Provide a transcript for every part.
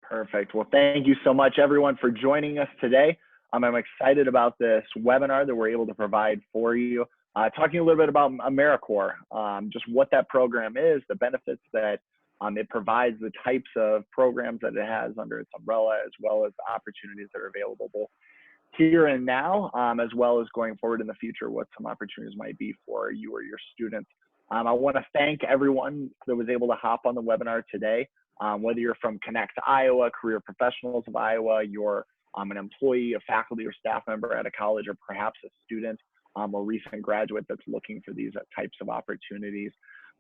Perfect. Well, thank you so much, everyone, for joining us today. I'm excited about this webinar that we're able to provide for you, talking a little bit about AmeriCorps, just what that program is, the benefits that it provides, the types of programs that it has under its umbrella, as well as the opportunities that are available both here and now, as well as going forward in the future, what some opportunities might be for you or your students. I want to thank everyone that was able to hop on the webinar today. Whether you're from Connect Iowa, Career Professionals of Iowa, you're an employee, a faculty or staff member at a college, or perhaps a student or recent graduate that's looking for these types of opportunities.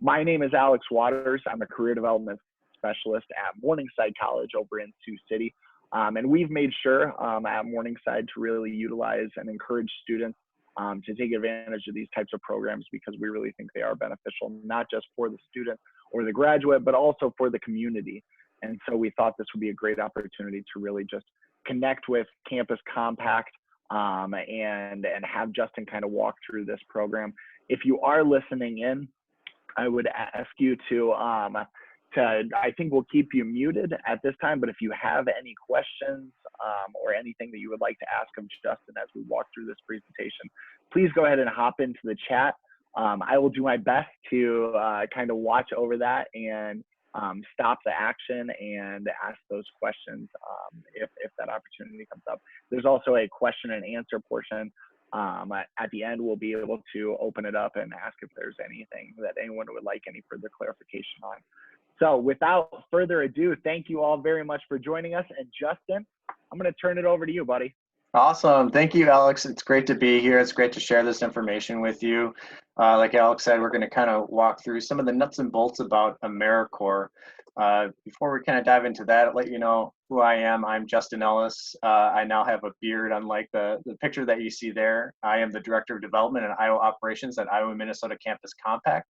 My name is Alex Waters. I'm a career development specialist at Morningside College over in Sioux City. And we've made sure at Morningside to really utilize and encourage students to take advantage of these types of programs, because we really think they are beneficial, not just for the student or the graduate, but also for the community. And so we thought this would be a great opportunity to really just connect with Campus Compact and have Justin kind of walk through this program. If you are listening in, I would ask you to, I think we'll keep you muted at this time, but if you have any questions or anything that you would like to ask of Justin as we walk through this presentation, please go ahead and hop into the chat. I will do my best to kind of watch over that and stop the action and ask those questions if that opportunity comes up. There's also a question and answer portion. At the end, we'll be able to open it up and ask if there's anything that anyone would like any further clarification on. So without further ado, thank you all very much for joining us. And Justin, I'm going to turn it over to you, buddy. Awesome. Thank you, Alex. It's great to be here. It's great to share this information with you. Like Alex said, we're going to kind of walk through some of the nuts and bolts about AmeriCorps. Before we kind of dive into that, I'll let you know who I am. I'm Justin Ellis. I now have a beard, unlike the picture that you see there. I am the Director of Development and Iowa Operations at Iowa-Minnesota Campus Compact.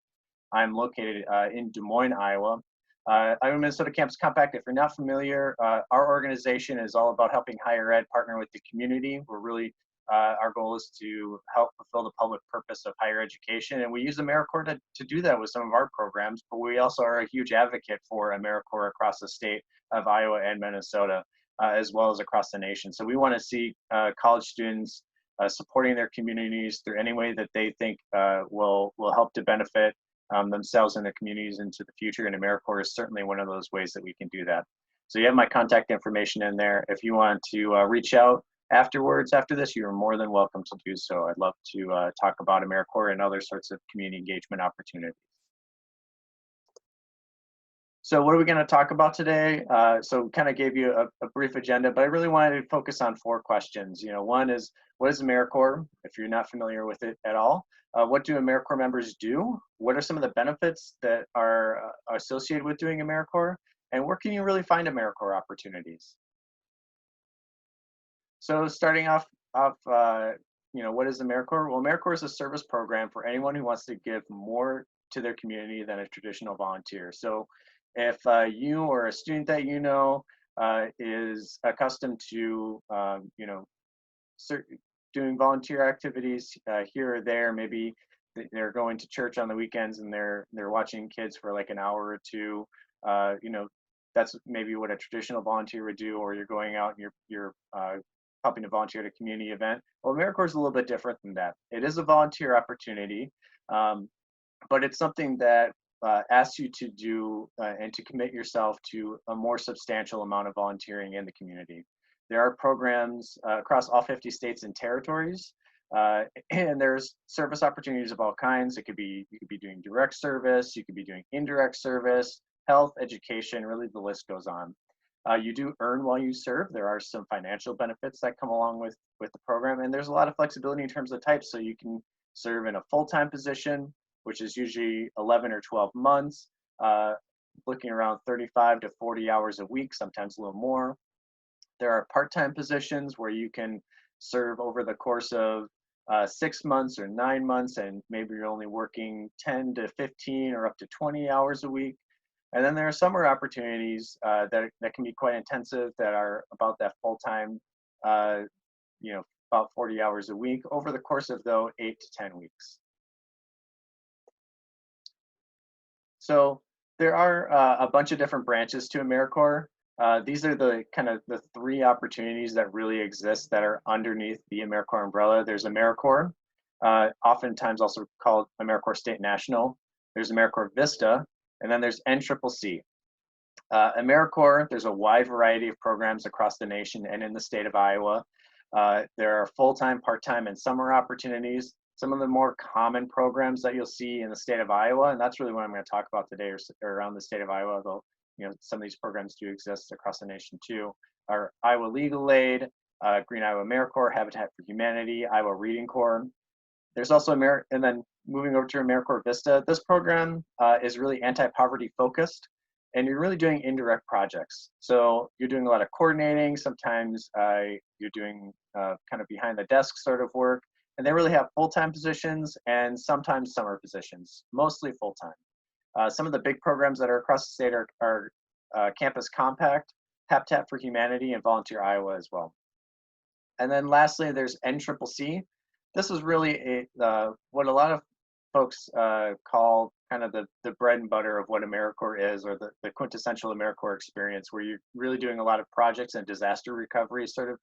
I'm located in Des Moines, Iowa. Iowa-Minnesota Campus Compact, if you're not familiar, our organization is all about helping higher ed partner with the community. We're really, our goal is to help fulfill the public purpose of higher education, and we use AmeriCorps to do that with some of our programs, but we also are a huge advocate for AmeriCorps across the state of Iowa and Minnesota, as well as across the nation. So we want to see college students supporting their communities through any way that they think will help to benefit themselves and their communities into the future, and AmeriCorps is certainly one of those ways that we can do that. So you have my contact information in there. If you want to reach out afterwards, after this, you're more than welcome to do so. I'd love to talk about AmeriCorps and other sorts of community engagement opportunities. So what are we going to talk about today? So kind of gave you a brief agenda, but I really wanted to focus on 4 questions. You know, one is, what is AmeriCorps? If you're not familiar with it at all, what do AmeriCorps members do? What are some of the benefits that are associated with doing AmeriCorps? And where can you really find AmeriCorps opportunities? So starting off, you know, what is AmeriCorps? Well, AmeriCorps is a service program for anyone who wants to give more to their community than a traditional volunteer. So if you or a student that you know is accustomed to, you know, doing volunteer activities here or there, maybe they're going to church on the weekends and they're watching kids for like an hour or two, you know, that's maybe what a traditional volunteer would do, or you're going out and you're helping to volunteer at a community event. Well, AmeriCorps is a little bit different than that. It is a volunteer opportunity, but it's something that asks you to do and to commit yourself to a more substantial amount of volunteering in the community. There are programs across all 50 states and territories, and there's service opportunities of all kinds. You could be doing direct service, you could be doing indirect service, health, education, really the list goes on. You do earn while you serve. There are some financial benefits that come along with the program, and there's a lot of flexibility in terms of types. So you can serve in a full-time position, which is usually 11 or 12 months, looking around 35 to 40 hours a week, sometimes a little more. There are part-time positions where you can serve over the course of 6 months or 9 months, and maybe you're only working 10 to 15 or up to 20 hours a week. And then there are summer opportunities that can be quite intensive, that are about that full-time, you know, about 40 hours a week over the course of, though, 8 to 10 weeks. So there are a bunch of different branches to AmeriCorps. These are the kind of the three opportunities that really exist that are underneath the AmeriCorps umbrella. There's AmeriCorps, oftentimes also called AmeriCorps State National. There's AmeriCorps Vista, and then there's NCCC. AmeriCorps, there's a wide variety of programs across the nation and in the state of Iowa. There are full-time, part-time, and summer opportunities. Some of the more common programs that you'll see in the state of Iowa, and that's really what I'm going to talk about today, or around the state of Iowa, though some of these programs do exist across the nation too, are Iowa Legal Aid, Green Iowa AmeriCorps, Habitat for Humanity, Iowa Reading Corps. There's also and then moving over to AmeriCorps Vista, this program is really anti-poverty focused, and you're really doing indirect projects. So you're doing a lot of coordinating. Sometimes you're doing kind of behind the desk sort of work, and they really have full-time positions and sometimes summer positions, mostly full-time. Some of the big programs that are across the state are Campus Compact, Habitat for Humanity, and Volunteer Iowa as well. And then lastly, there's NCCC. This is really what a lot of folks call kind of the bread and butter of what AmeriCorps is, or the quintessential AmeriCorps experience, where you're really doing a lot of projects and disaster recovery sort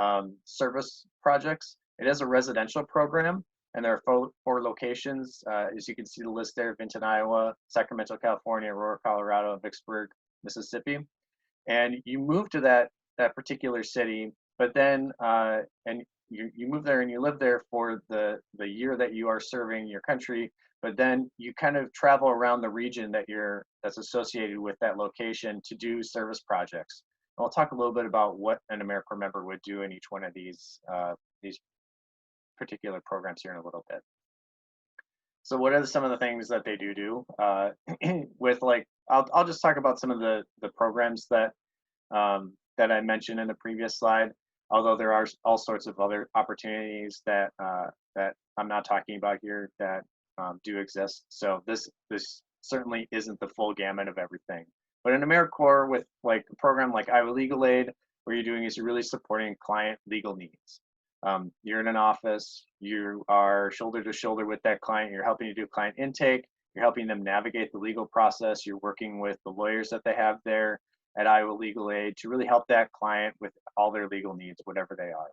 of service projects. It is a residential program, and there are four locations. As you can see the list there: Vinton, Iowa, Sacramento, California, Aurora, Colorado, and Vicksburg, Mississippi. And you move to that particular city, but then and you move there and you live there for the year that you are serving your country, but then you kind of travel around the region that's associated with that location to do service projects. And I'll talk a little bit about what an AmeriCorps member would do in each one of these particular programs here in a little bit. So what are some of the things that they do? With I'll just talk about some of the programs that that I mentioned in the previous slide. Although there are all sorts of other opportunities that that I'm not talking about here that do exist. So this certainly isn't the full gamut of everything. But in AmeriCorps, with like a program like Iowa Legal Aid, what you're doing is you're really supporting client legal needs. You're in an office, you are shoulder to shoulder with that client, you're helping to do client intake, you're helping them navigate the legal process, you're working with the lawyers that they have there at Iowa Legal Aid to really help that client with all their legal needs, whatever they are.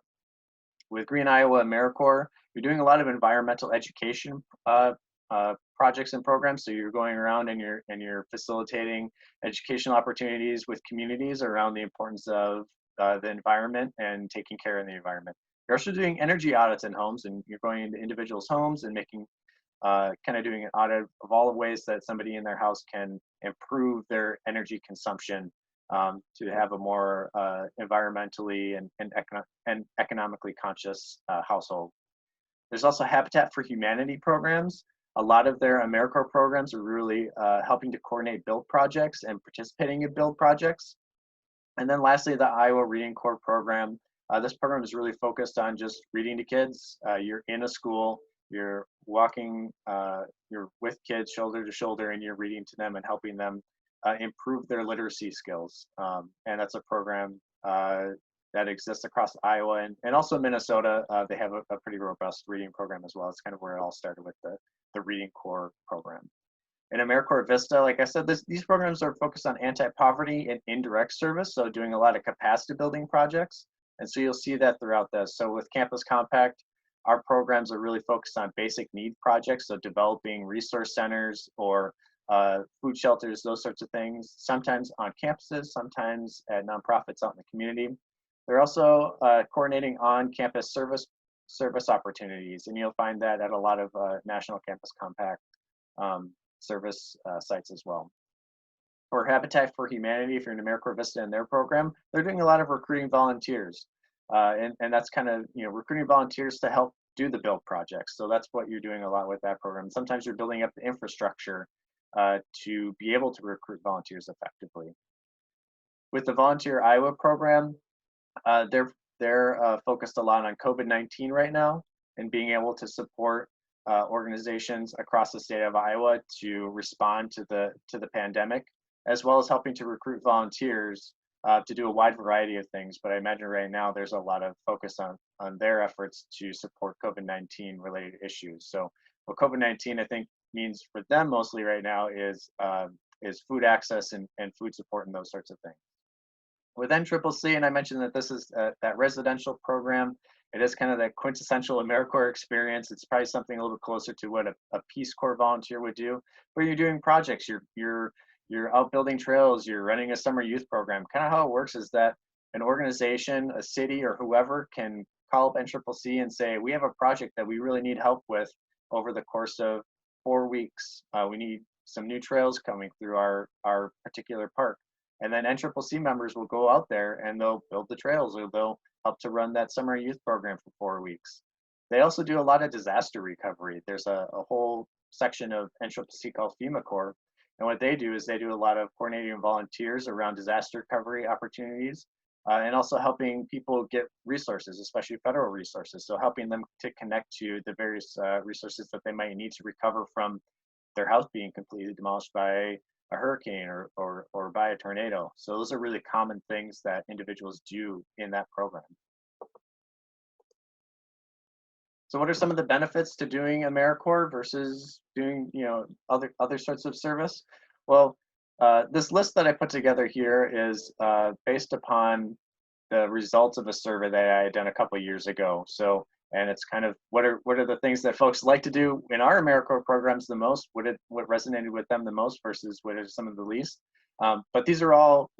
With Green Iowa AmeriCorps, you're doing a lot of environmental education projects and programs. So you're going around and you're facilitating educational opportunities with communities around the importance of the environment and taking care of the environment. You're also doing energy audits in homes, and you're going into individuals' homes and making kind of doing an audit of all the ways that somebody in their house can improve their energy consumption to have a more environmentally and economically conscious household. There's also Habitat for Humanity programs. A lot of their AmeriCorps programs are really helping to coordinate build projects and participating in build projects. And then lastly, the Iowa Reading Corps program. This program is really focused on just reading to kids. You're in a school, you're walking, you're with kids shoulder to shoulder, and you're reading to them and helping them improve their literacy skills. And that's a program that exists across Iowa and also Minnesota. They have a pretty robust reading program as well. It's kind of where it all started with the Reading Corps program. In AmeriCorps Vista, like I said, these programs are focused on anti-poverty and indirect service, so doing a lot of capacity building projects. And so you'll see that throughout this. So with Campus Compact, our programs are really focused on basic need projects, so developing resource centers or food shelters, those sorts of things, sometimes on campuses, sometimes at nonprofits out in the community. They're also coordinating on-campus service opportunities, and you'll find that at a lot of National Campus Compact service sites as well. For Habitat for Humanity, if you're in AmeriCorps Vista in their program, they're doing a lot of recruiting volunteers. And that's kind of, recruiting volunteers to help do the build projects. So that's what you're doing a lot with that program. Sometimes you're building up the infrastructure to be able to recruit volunteers effectively. With the Volunteer Iowa program, they're focused a lot on COVID-19 right now and being able to support organizations across the state of Iowa to respond to the pandemic, as well as helping to recruit volunteers to do a wide variety of things. But I imagine right now there's a lot of focus on their efforts to support COVID-19 related issues. So what COVID-19 I think means for them mostly right now is food access and food support and those sorts of things. With NCCC, and I mentioned that this is that residential program, it is kind of that quintessential AmeriCorps experience. It's probably something a little bit closer to what a Peace Corps volunteer would do, where you're doing projects, you're out building trails, you're running a summer youth program. Kind of how it works is that an organization, a city, or whoever can call up NCCC and say, we have a project that we really need help with over the course of 4 weeks. We need some new trails coming through our particular park. And then NCCC members will go out there and they'll build the trails, or they'll help to run that summer youth program for 4 weeks. They also do a lot of disaster recovery. There's a whole section of NCCC called FEMA Corps. And what they do is they do a lot of coordinating volunteers around disaster recovery opportunities, and also helping people get resources, especially federal resources. So helping them to connect to the various resources that they might need to recover from their house being completely demolished by a hurricane or by a tornado. So those are really common things that individuals do in that program. So what are some of the benefits to doing AmeriCorps versus doing, other sorts of service? Well, this list that I put together here is based upon the results of a survey that I had done a couple of years ago. So, and it's kind of what are the things that folks like to do in our AmeriCorps programs the most? What resonated with them the most versus what are some of the least? But these are all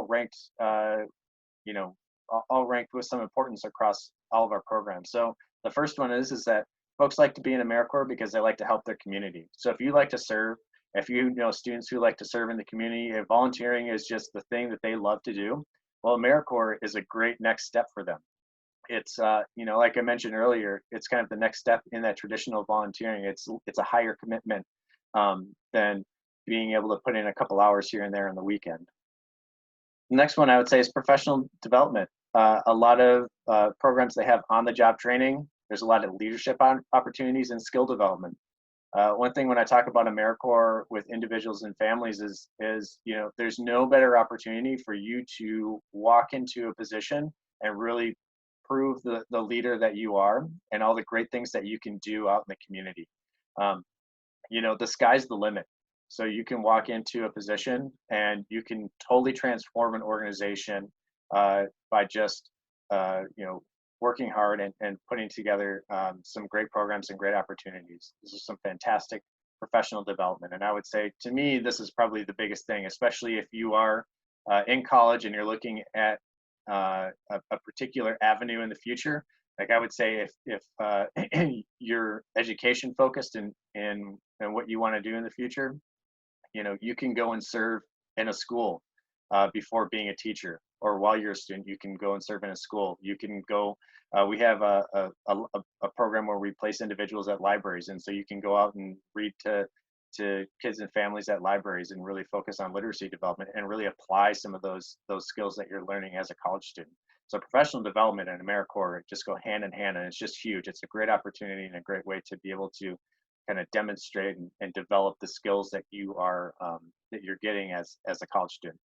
ranked, all ranked with some importance across all of our programs. So the first one is that folks like to be in AmeriCorps because they like to help their community. So if you like to serve, if you know students who like to serve in the community, if volunteering is just the thing that they love to do, well, AmeriCorps is a great next step for them. It's like I mentioned earlier, it's kind of the next step in that traditional volunteering. It's a higher commitment than being able to put in a couple hours here and there on the weekend. The next one I would say is professional development. A lot of programs they have on-the-job training. There's a lot of leadership opportunities and skill development. One thing when I talk about AmeriCorps with individuals and families is there's no better opportunity for you to walk into a position and really prove the leader that you are and all the great things that you can do out in the community. The sky's the limit. So you can walk into a position and you can totally transform an organization by just working hard and putting together some great programs and great opportunities. This is some fantastic professional development. And I would say, to me, this is probably the biggest thing, especially if you are in college and you're looking at a particular avenue in the future. Like I would say, if you're education focused in what you want to do in the future, you can go and serve in a school before being a teacher, or while you're a student, you can go and serve in a school. You can go, we have a program where we place individuals at libraries. And so you can go out and read to kids and families at libraries and really focus on literacy development and really apply some of those skills that you're learning as a college student. So professional development and AmeriCorps just go hand in hand, and it's just huge. It's a great opportunity and a great way to be able to kind of demonstrate and develop the skills that you are that you're getting as a college student.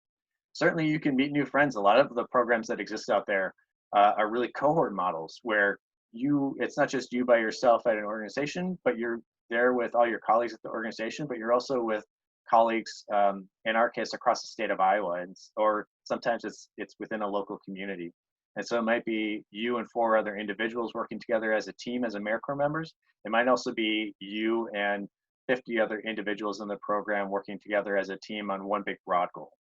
Certainly you can meet new friends. A lot of the programs that exist out there are really cohort models where it's not just you by yourself at an organization, but you're there with all your colleagues at the organization, but you're also with colleagues, in our case, across the state of Iowa, or sometimes it's within a local community. And so it might be you and 4 other individuals working together as a team as AmeriCorps members. It might also be you and 50 other individuals in the program working together as a team on one big broad goal.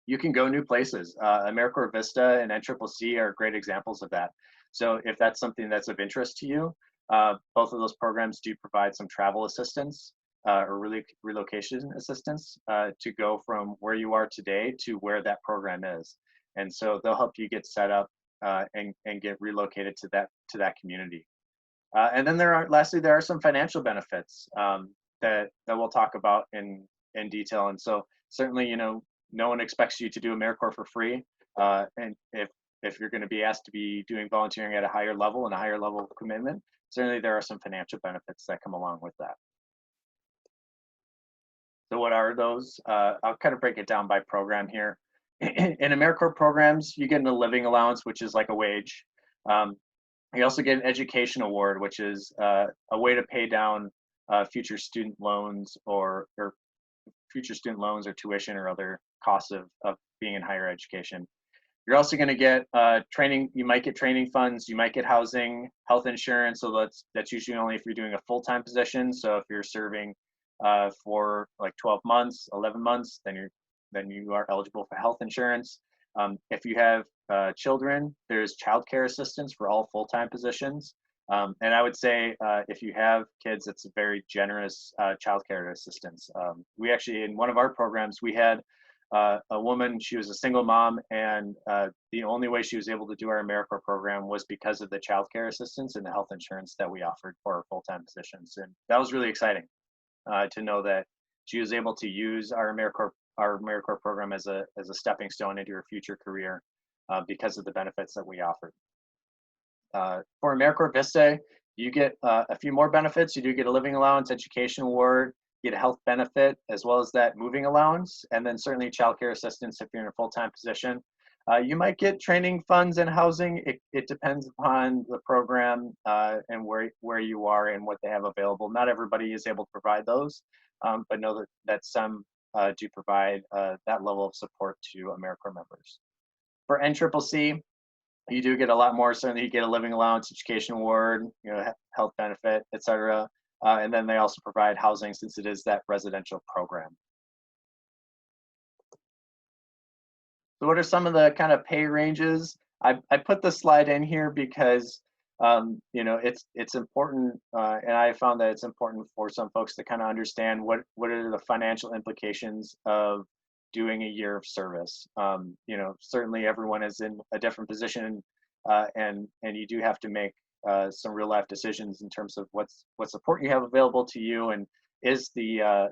You can go new places. AmeriCorps Vista and NCCC are great examples of that. So if that's something that's of interest to you, both of those programs do provide some travel assistance or relocation assistance to go from where you are today to where that program is. And so they'll help you get set up and get relocated to that community. And then lastly, there are some financial benefits that we'll talk about in detail. And so certainly, no one expects you to do AmeriCorps for free. And if you're going to be asked to be doing volunteering at a higher level and a higher level of commitment, certainly there are some financial benefits that come along with that. So what are those? I'll kind of break it down by program here. In AmeriCorps programs, you get a living allowance, which is like a wage. You also get an education award, which is a way to pay down future student loans or future student loans or tuition or other costs of being in higher education. You're also going to get training. You might get training funds. You might get housing, health insurance. So that's usually only if you're doing a full-time position. So if you're serving for like 12 months, 11 months, then you are eligible for health insurance. If you have children, there's childcare assistance for all full-time positions. And I would say if you have kids, it's a very generous childcare assistance. We actually, in one of our programs, we had a woman, she was a single mom, and the only way she was able to do our AmeriCorps program was because of the childcare assistance and the health insurance that we offered for our full-time positions. And that was really exciting to know that she was able to use our AmeriCorps program as a stepping stone into her future career because of the benefits that we offered. For AmeriCorps Vista, you get a few more benefits. You do get a living allowance, education award, get a health benefit, as well as that moving allowance, and then certainly childcare assistance if you're in a full-time position. You might get training funds and housing. It depends upon the program and where you are and what they have available. Not everybody is able to provide those, but know that some do provide that level of support to AmeriCorps members. For NCCC, you do get a lot more. Certainly, you get a living allowance, education award, health benefit, etc. And then they also provide housing since it is that residential program. So what are some of the kind of pay ranges? I put this slide in here because it's important, and I found that it's important for some folks to kind of understand what are the financial implications of doing a year of service. Certainly everyone is in a different position, and you do have to make some real life decisions in terms of what support you have available to you, and is the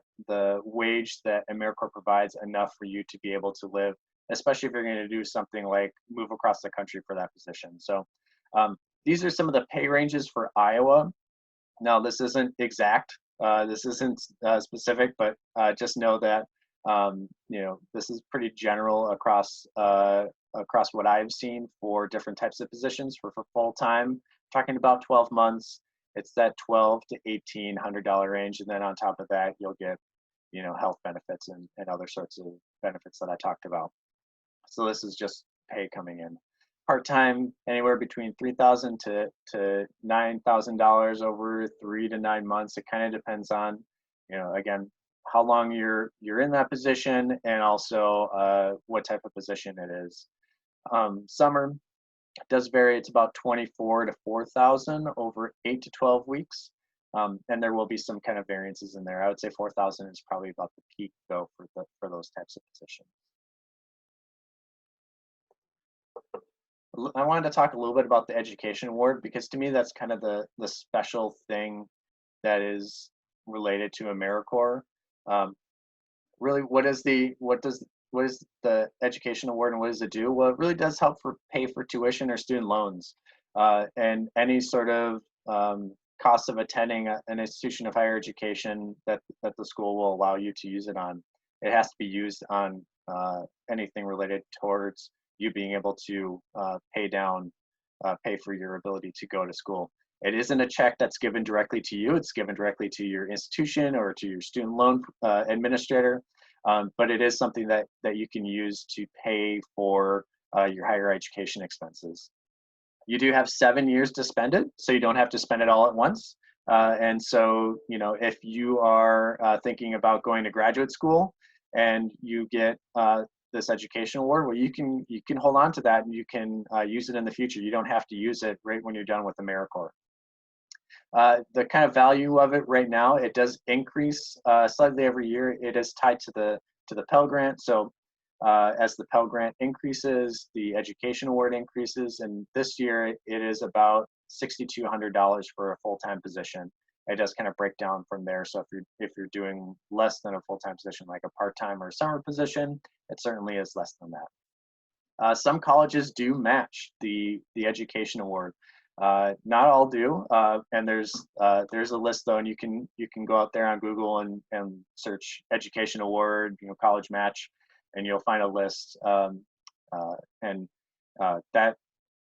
wage that AmeriCorps provides enough for you to be able to live, especially if you're going to do something like move across the country for that position. So these are some of the pay ranges for Iowa. Now, this isn't exact, this isn't specific, but just know that this is pretty general across what I've seen for different types of positions. For full time, talking about 12 months, it's that $1,200 to $1,800 range, and then on top of that, you'll get health benefits and other sorts of benefits that I talked about. So this is just pay coming in. Part-time, anywhere between $3,000 to $9,000 over 3 to 9 months. It kind of depends on, again, how long you're in that position, and also what type of position it is. Summer does vary. It's about 24 to 4,000 over 8 to 12 weeks. And there will be some kind of variances in there. I would say 4,000 is probably about the peak though for those types of positions. I wanted to talk a little bit about the education award, because to me that's kind of the special thing that is related to AmeriCorps. Really, what is the education award, and what does it do? Well, it really does help pay for tuition or student loans, and any sort of cost of attending an institution of higher education that the school will allow you to use it on. It has to be used on anything related towards you being able to pay for your ability to go to school. It isn't a check that's given directly to you. It's given directly to your institution or to your student loan administrator, but it is something that you can use to pay for your higher education expenses. You do have 7 years to spend it, so you don't have to spend it all at once. And so, if you are thinking about going to graduate school and you get this education award, well, you can hold on to that, and you can use it in the future. You don't have to use it right when you're done with AmeriCorps. The kind of value of it right now, it does increase slightly every year. It is tied to the Pell Grant. So as the Pell Grant increases, the education award increases, and this year it is about $6,200 for a full-time position. It does kind of break down from there. So if you're doing less than a full-time position, like a part-time or summer position, it certainly is less than that. Some colleges do match the education award. Not all do, and there's a list though, and you can go out there on Google and search education award, college match, and you'll find a list, and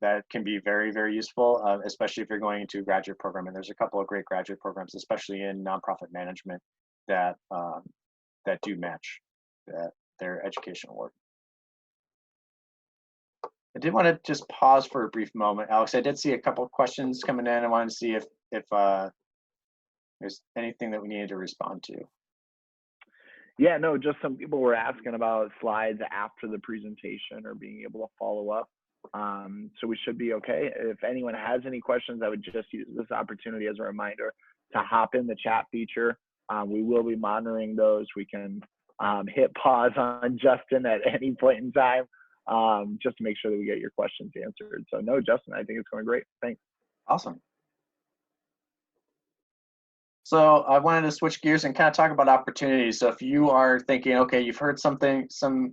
that can be very, very useful, especially if you're going into a graduate program. And there's a couple of great graduate programs, especially in nonprofit management, that do match their education award. I did want to just pause for a brief moment, Alex. I did see a couple of questions coming in. I wanted to see if there's anything that we needed to respond to. Yeah, no, just some people were asking about slides after the presentation or being able to follow up. So we should be okay. If anyone has any questions, I would just use this opportunity as a reminder to hop in the chat feature. We will be monitoring those. We can hit pause on Justin at any point in time, just to make sure that we get your questions answered. So no, Justin, I think it's going great. Thanks. Awesome. So I wanted to switch gears and kind of talk about opportunities. So if you are thinking, okay, you've heard some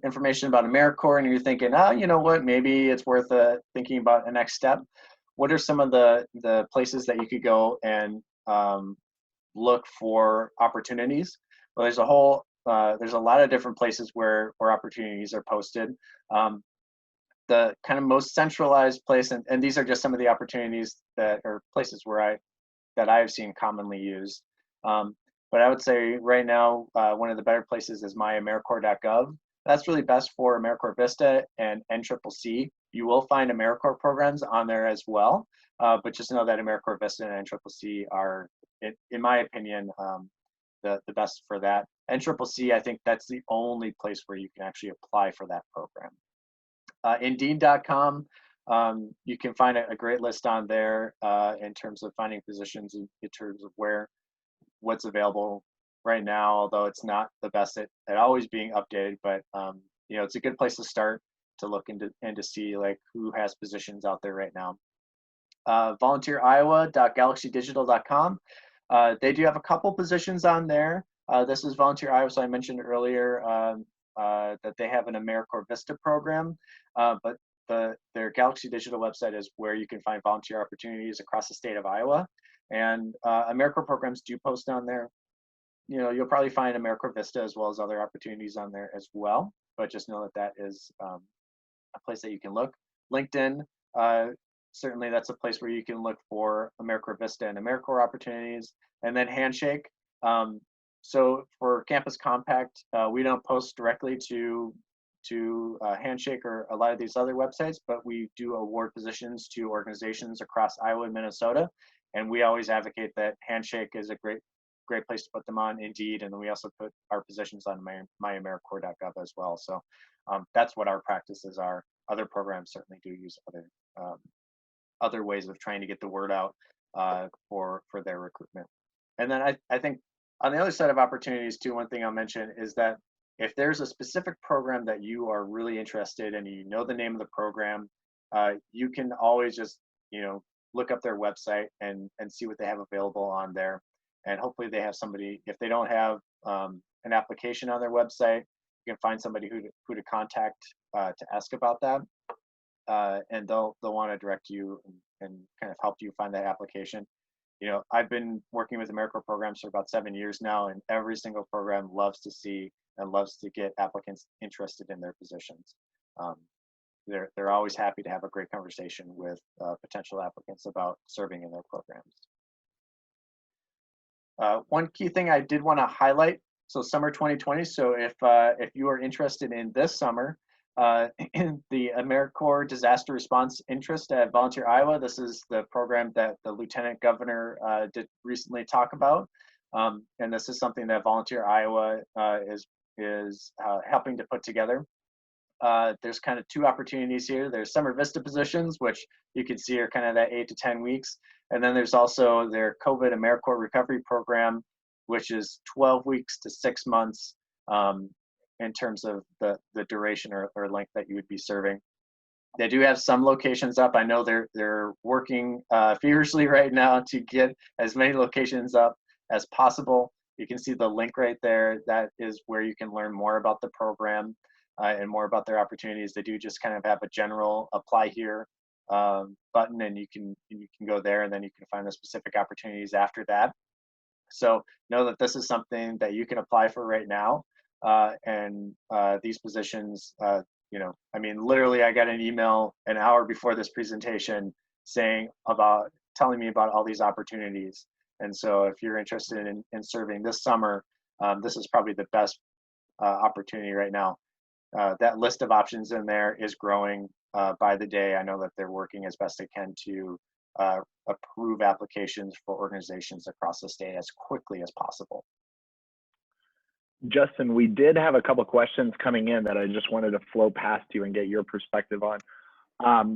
information about AmeriCorps, and you're thinking, oh, you know what, maybe it's worth thinking about a next step. What are some of the places that you could go and look for opportunities? Well, there's a lot of different places where opportunities are posted. The kind of most centralized place, and these are just some of the opportunities that are places that I've seen commonly used. But I would say right now, one of the better places is myamericorps.gov. That's really best for AmeriCorps Vista and NCCC. You will find AmeriCorps programs on there as well, but just know that AmeriCorps Vista and NCCC are, in my opinion, the best for that. NCCC, I think that's the only place where you can actually apply for that program. Indeed.com, you can find a great list on there in terms of finding positions, in terms of what's available right now, although it's not the best at always being updated, but you know, it's a good place to start to look into and to see like who has positions out there right now. VolunteerIowa.galaxydigital.com. They do have a couple positions on there. This is Volunteer Iowa, so I mentioned earlier that they have an AmeriCorps Vista program, but their Galaxy Digital website is where you can find volunteer opportunities across the state of Iowa. And AmeriCorps programs do post on there. You know, you'll probably find AmeriCorps Vista as well as other opportunities on there as well, but just know that that is a place that you can look. LinkedIn, certainly that's a place where you can look for AmeriCorps Vista and AmeriCorps opportunities. And then Handshake. So for Campus Compact, we don't post directly to Handshake or a lot of these other websites, but we do award positions to organizations across Iowa and Minnesota. And we always advocate that Handshake is a great place to put them on Indeed. And then we also put our positions on myamericorps.gov as well. So that's what our practices are. Other programs certainly do use other ways of trying to get the word out for their recruitment. And then I think on the other side of opportunities too, one thing I'll mention is that if there's a specific program that you are really interested in, and you know the name of the program, you can always just, you know, look up their website and see what they have available on there. And hopefully they have somebody, if they don't have an application on their website, you can find somebody who to contact to ask about that. And they'll want to direct you and kind of help you find that application. You know, I've been working with AmeriCorps programs for about 7 years now, and every single program loves to see and loves to get applicants interested in their positions. They're always happy to have a great conversation with potential applicants about serving in their programs. One key thing I did want to highlight, so summer 2020, so if you are interested in this summer, in the AmeriCorps Disaster Response Interest at Volunteer Iowa, this is the program that the Lieutenant Governor did recently talk about, and this is something that Volunteer Iowa is helping to put together. There's kind of two opportunities here. There's summer Vista positions, which you can see are kind of that 8 to 10 weeks. And then there's also their COVID AmeriCorps Recovery Program, which is 12 weeks to 6 months in terms of the duration or length that you would be serving. They do have some locations up. I know they're working furiously right now to get as many locations up as possible. You can see the link right there. That is where you can learn more about the program and more about their opportunities. They do just kind of have a general apply here button, and you can go there, and then you can find the specific opportunities after that. So know that this is something that you can apply for right now. And these positions, you know, I mean, literally I got an email an hour before this presentation telling me about all these opportunities. And so if you're interested in serving this summer, this is probably the best opportunity right now. That list of options in there is growing by the day. I know that they're working as best they can to approve applications for organizations across the state as quickly as possible. Justin, we did have a couple questions coming in that I just wanted to flow past you and get your perspective on.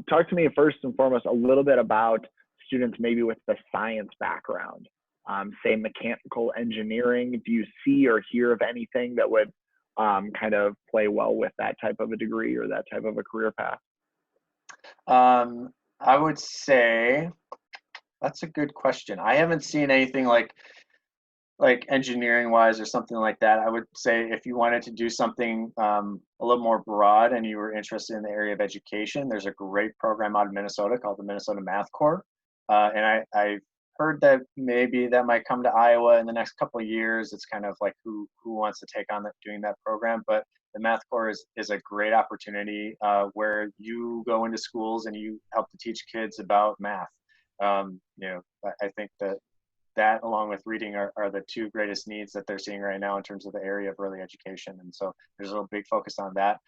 Talk to me first and foremost a little bit about students maybe with the science background, say mechanical engineering. Do you see or hear of anything that would kind of play well with that type of a degree or that type of a career path? I would say that's a good question. I haven't seen anything like engineering wise or something like that. I would say if you wanted to do something a little more broad and you were interested in the area of education, there's a great program out of Minnesota called the Minnesota AmeriCorps. And I've heard that maybe that might come to Iowa in the next couple of years. It's kind of like who wants to take on doing that program. But the AmeriCorps is a great opportunity where you go into schools and you help to teach kids about math. I think that along with reading are the two greatest needs that they're seeing right now in terms of the area of early education. And so there's a little big focus on that.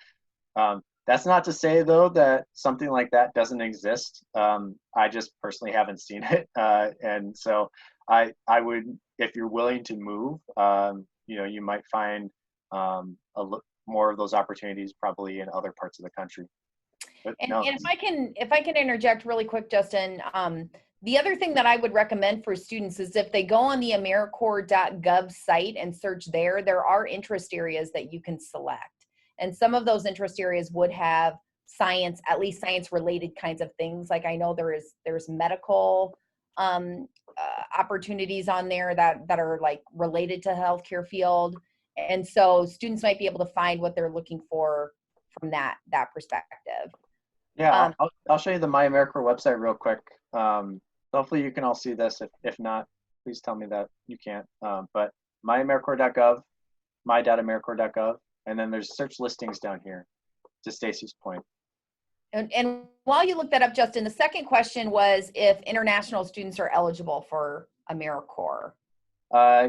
That's not to say though that something like that doesn't exist. I just personally haven't seen it. And so I would, if you're willing to move, you might find more of those opportunities probably in other parts of the country. But And, no. and if I can interject really quick, Justin, the other thing that I would recommend for students is if they go on the AmeriCorps.gov site and search there are interest areas that you can select. And some of those interest areas would have science, at least science related kinds of things. Like I know there's medical opportunities on there that are like related to healthcare field. And so students might be able to find what they're looking for from that perspective. Yeah, I'll show you the My AmeriCorps website real quick. Hopefully you can all see this. If not, please tell me that you can't. But myamericorps.gov, my.americorps.gov, and then there's search listings down here, to Stacy's point. And while you look that up, Justin, the second question was if international students are eligible for AmeriCorps.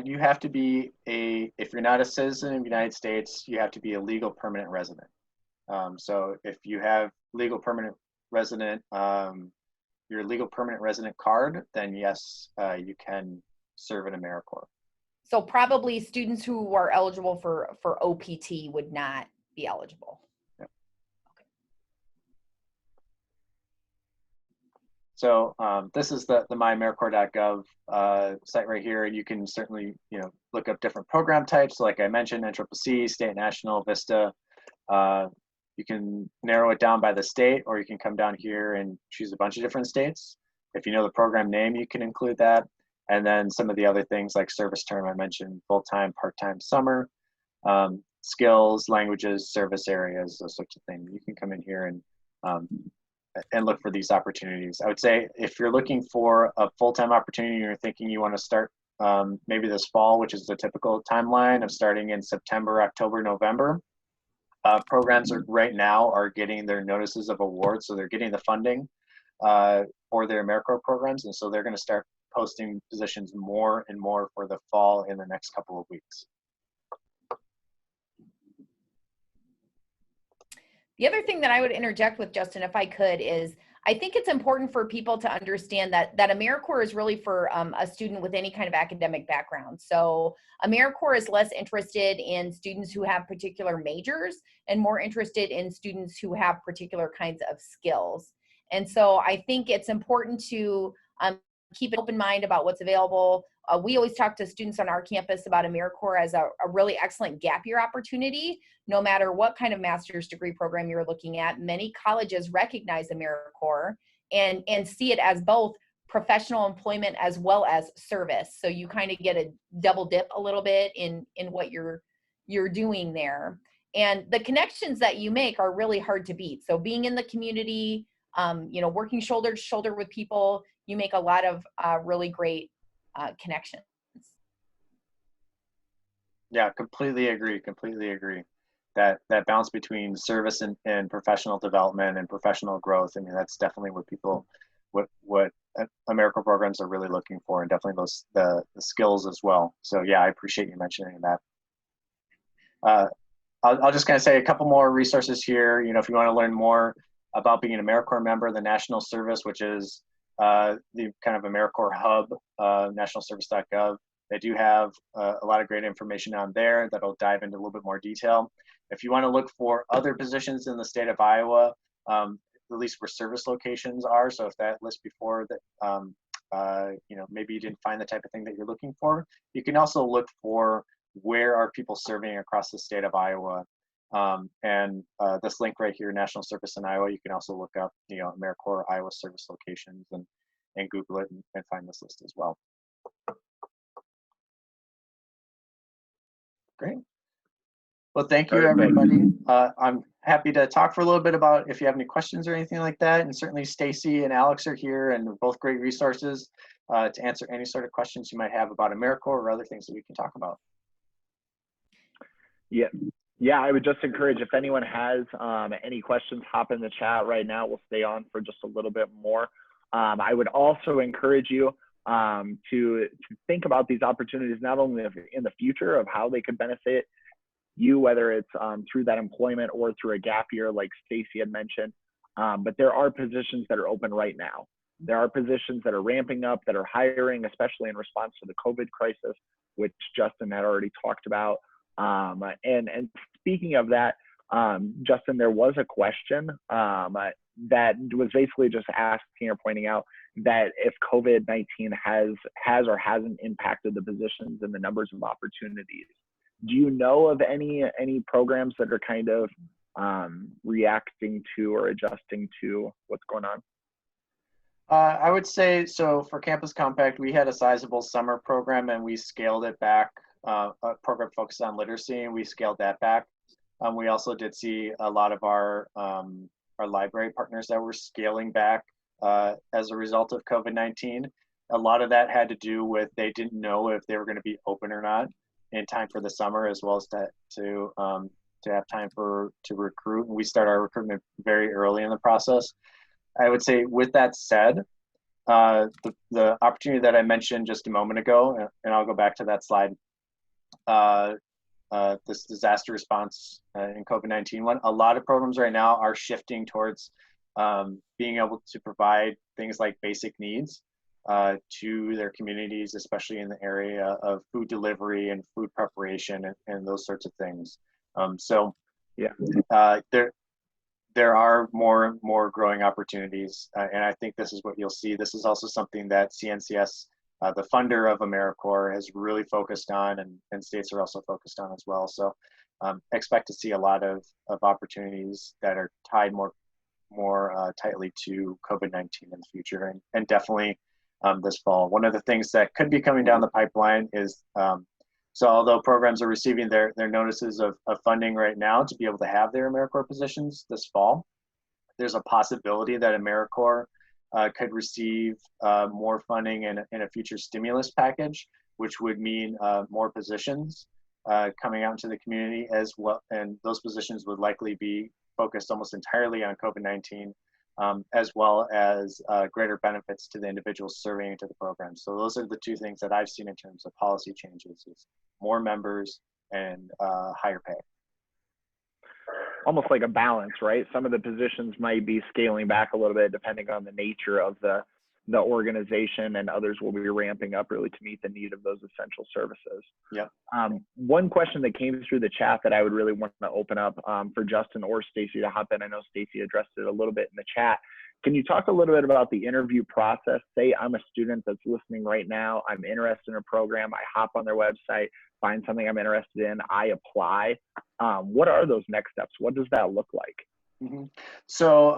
You have to be if you're not a citizen of the United States, you have to be a legal permanent resident. So if you have legal permanent resident, your legal permanent resident card, then yes, you can serve at AmeriCorps. So probably students who are eligible for OPT would not be eligible. Yep. Okay. So this is the myamericorps.gov site right here. You can certainly look up different program types, like I mentioned, NCCC, state, national, VISTA. You can narrow it down by the state, or you can come down here and choose a bunch of different states. If you know the program name, you can include that. And then some of the other things like service term, I mentioned full-time, part-time, summer, skills, languages, service areas, those sorts of things. You can come in here and look for these opportunities. I would say if you're looking for a full-time opportunity, you're thinking you want to start maybe this fall, which is the typical timeline of starting in September, October, November. Programs right now are getting their notices of award, so they're getting the funding for their AmeriCorps programs, and so they're going to start posting positions more and more for the fall in the next couple of weeks. The other thing that I would interject with, Justin, if I could, is I think it's important for people to understand that AmeriCorps is really for a student with any kind of academic background. So AmeriCorps is less interested in students who have particular majors and more interested in students who have particular kinds of skills. And so I think it's important to keep an open mind about what's available. We always talk to students on our campus about AmeriCorps as a really excellent gap year opportunity. No matter what kind of master's degree program you're looking at, many colleges recognize AmeriCorps and see it as both professional employment as well as service. So you kind of get a double dip a little bit in what you're doing there. And the connections that you make are really hard to beat. So being in the community, working shoulder to shoulder with people, you make a lot of really great connections. Yeah, completely agree. That balance between service and professional development and professional growth. I mean, that's definitely what AmeriCorps programs are really looking for, and definitely the skills as well. So yeah, I appreciate you mentioning that. I'll just kind of say a couple more resources here. If you want to learn more, about being an AmeriCorps member, the National Service, which is the kind of AmeriCorps hub, nationalservice.gov. They do have a lot of great information on there that'll dive into a little bit more detail. If you want to look for other positions in the state of Iowa, at least where service locations are, so if that list before that, maybe you didn't find the type of thing that you're looking for, you can also look for where are people serving across the state of Iowa. This link right here, National Service in Iowa, you can also look up, AmeriCorps Iowa service locations and Google it and find this list as well. Great. Well, thank you, everybody. I'm happy to talk for a little bit about if you have any questions or anything like that. And certainly Stacy and Alex are here and they're both great resources to answer any sort of questions you might have about AmeriCorps or other things that we can talk about. Yeah, I would just encourage if anyone has any questions, hop in the chat right now. We'll stay on for just a little bit more. I would also encourage you to think about these opportunities, not only in the future of how they could benefit you, whether it's through that employment or through a gap year like Stacy had mentioned, but there are positions that are open right now. There are positions that are ramping up, that are hiring, especially in response to the COVID crisis, which Justin had already talked about. And speaking of that, Justin, there was a question that was basically just asking or pointing out that if COVID-19 has or hasn't impacted the positions and the numbers of opportunities. Do you know of any programs that are kind of reacting to or adjusting to what's going on? I would say, so for Campus Compact, we had a sizable summer program and we scaled it back, a program focused on literacy, and we scaled that back. We also did see a lot of our library partners that were scaling back as a result of COVID-19. A lot of that had to do with they didn't know if they were going to be open or not in time for the summer, as well as to have time to recruit. And we start our recruitment very early in the process. I would say, with that said, the opportunity that I mentioned just a moment ago, and I'll go back to that slide, this disaster response in COVID-19 one, a lot of programs right now are shifting towards being able to provide things like basic needs to their communities, especially in the area of food delivery and food preparation and those sorts of things. There are more growing opportunities, and I think this is what you'll see. This is also something that CNCS, the funder of AmeriCorps, has really focused on, and states are also focused on as well. So expect to see a lot of opportunities that are tied more tightly to COVID-19 in the future, and definitely this fall. One of the things that could be coming down the pipeline is, so although programs are receiving their notices of funding right now to be able to have their AmeriCorps positions this fall, there's a possibility that AmeriCorps could receive more funding in a future stimulus package, which would mean more positions coming out into the community as well. And those positions would likely be focused almost entirely on COVID-19, as well as greater benefits to the individuals serving into the program. So those are the two things that I've seen in terms of policy changes: is more members and higher pay. Almost like a balance, right? Some of the positions might be scaling back a little bit depending on the nature of the organization, and others will be ramping up really to meet the need of those essential services. Yeah. One question that came through the chat that I would really want to open up for Justin or Stacy to hop in. I know Stacy addressed it a little bit in the chat. Can you talk a little bit about the interview process? Say I'm a student that's listening right now. I'm interested in a program. I hop on their website, find something I'm interested in. I apply. What are those next steps? What does that look like? Mm-hmm. So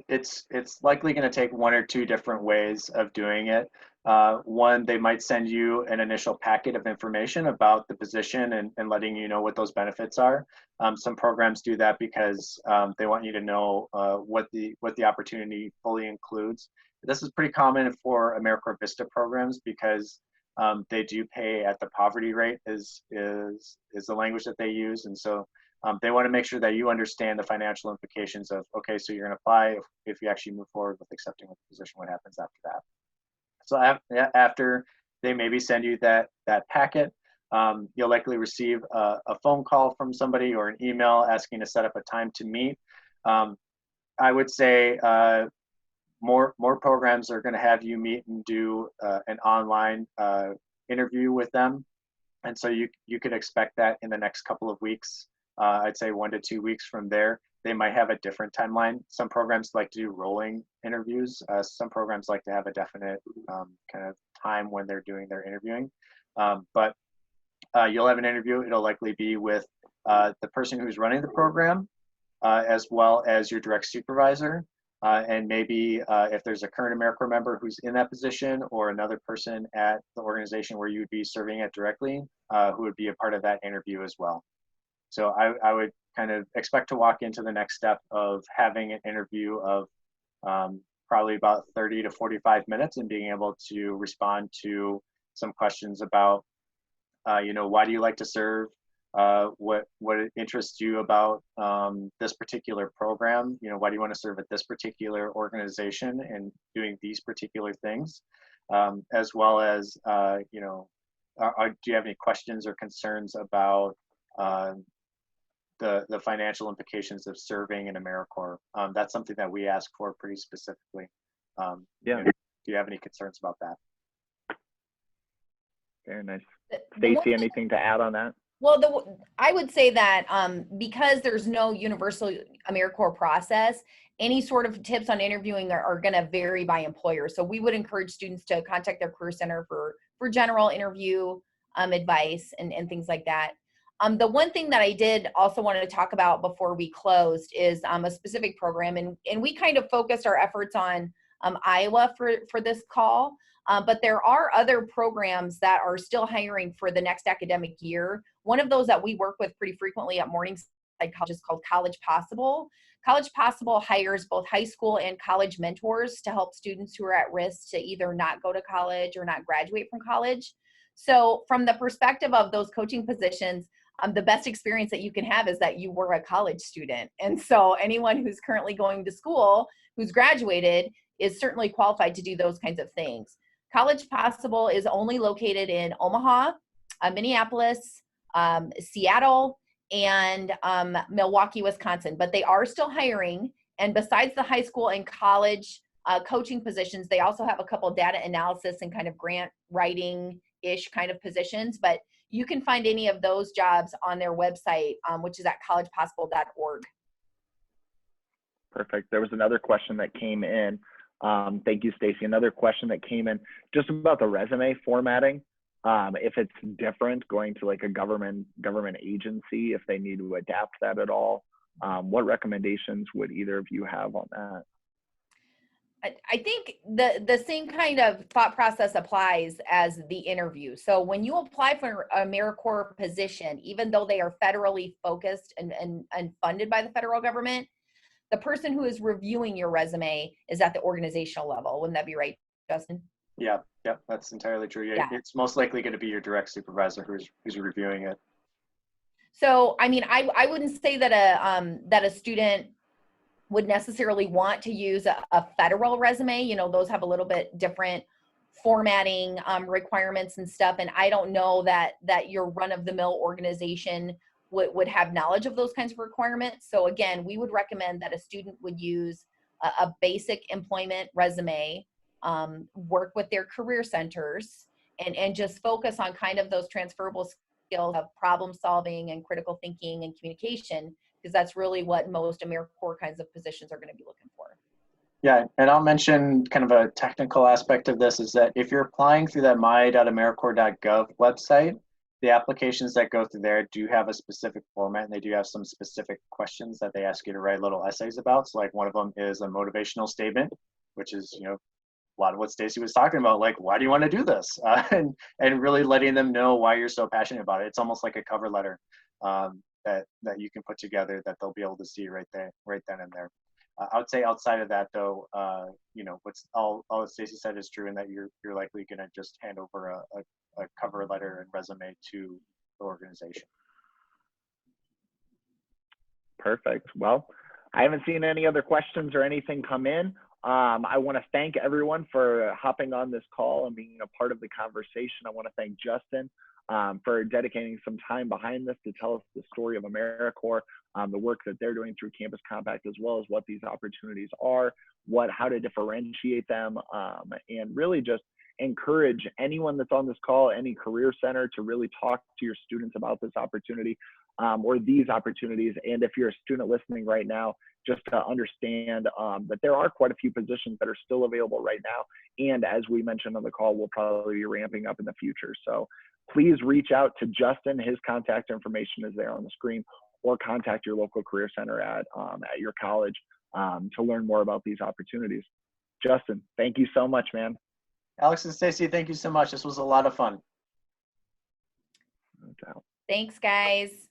it's likely going to take one or two different ways of doing it. One, they might send you an initial packet of information about the position and letting you know what those benefits are. Some programs do that because they want you to know what the opportunity fully includes. This is pretty common for AmeriCorps Vista programs because they do pay at the poverty rate is the language that they use, and so they want to make sure that you understand the financial implications of, okay, so you're going to apply. If you actually move forward with accepting the position, what happens after that? So after they maybe send you that packet, you'll likely receive a phone call from somebody or an email asking to set up a time to meet. I would say more programs are going to have you meet and do an online interview with them, and so you could expect that in the next couple of weeks. I'd say 1 to 2 weeks from there. They might have a different timeline. Some programs like to do rolling interviews. Some programs like to have a definite kind of time when they're doing their interviewing. But you'll have an interview. It'll likely be with the person who's running the program, as well as your direct supervisor. And maybe if there's a current AmeriCorps member who's in that position, or another person at the organization where you would be serving at directly, who would be a part of that interview as well. So I would kind of expect to walk into the next step of having an interview of probably about 30 to 45 minutes, and being able to respond to some questions about, why do you like to serve? What interests you about this particular program? Why do you want to serve at this particular organization and doing these particular things? As well as, do you have any questions or concerns about the financial implications of serving in AmeriCorps? That's something that we ask for pretty specifically. Yeah. Do you have any concerns about that? Very nice. Stacy, anything to add on that? Well, I would say that because there's no universal AmeriCorps process, any sort of tips on interviewing are going to vary by employer. So we would encourage students to contact their career center for general interview advice and things like that. The one thing that I did also want to talk about before we closed is a specific program, and we kind of focused our efforts on Iowa for this call. But there are other programs that are still hiring for the next academic year. One of those that we work with pretty frequently at Morningside College is called College Possible. College Possible hires both high school and college mentors to help students who are at risk to either not go to college or not graduate from college. So from the perspective of those coaching positions, the best experience that you can have is that you were a college student. And so anyone who's currently going to school, who's graduated, is certainly qualified to do those kinds of things. College Possible is only located in Omaha, Minneapolis, Seattle, and Milwaukee, Wisconsin, but they are still hiring. And besides the high school and college coaching positions, they also have a couple data analysis and kind of grant writing-ish kind of positions, but you can find any of those jobs on their website, which is at collegepossible.org. Perfect. There was another question that came in. Thank you, Stacy. Another question that came in just about the resume formatting. If it's different going to like a government agency, if they need to adapt that at all, what recommendations would either of you have on that? I think the same kind of thought process applies as the interview. So when you apply for an AmeriCorps position, even though they are federally focused and funded by the federal government, the person who is reviewing your resume is at the organizational level. Wouldn't that be right, Justin? Yeah, that's entirely true. Yeah. It's most likely going to be your direct supervisor who's reviewing it. So, I mean, I wouldn't say that a student would necessarily want to use a federal resume. Those have a little bit different formatting requirements and stuff. And I don't know that your run-of-the-mill organization would have knowledge of those kinds of requirements. So again, we would recommend that a student would use a basic employment resume, work with their career centers, and just focus on kind of those transferable skills of problem solving and critical thinking and communication, because that's really what most AmeriCorps kinds of positions are going to be looking for. Yeah, and I'll mention kind of a technical aspect of this is that if you're applying through that my.americorps.gov website, the applications that go through there do have a specific format, and they do have some specific questions that they ask you to write little essays about. So like one of them is a motivational statement, which is, a lot of what Stacy was talking about, like, why do you want to do this? And really letting them know why you're so passionate about it. It's almost like a cover letter that you can put together that they'll be able to see right then and there. I would say outside of that, though, what's all that Stacy said is true, in that you're likely going to just hand over a cover letter and resume to the organization. Perfect. Well, I haven't seen any other questions or anything come in. I want to thank everyone for hopping on this call and being a part of the conversation. I want to thank Justin for dedicating some time behind this to tell us the story of AmeriCorps. the work that they're doing through Campus Compact, as well as what these opportunities are, how to differentiate them, and really just encourage anyone that's on this call, any career center, to really talk to your students about this opportunity, or these opportunities. And if you're a student listening right now, just to understand that there are quite a few positions that are still available right now. And as we mentioned on the call, we'll probably be ramping up in the future. So please reach out to Justin. His contact information is there on the screen, or contact your local career center at your college to learn more about these opportunities. Justin, thank you so much, man. Alex and Stacy, thank you so much. This was a lot of fun. No doubt. Thanks, guys.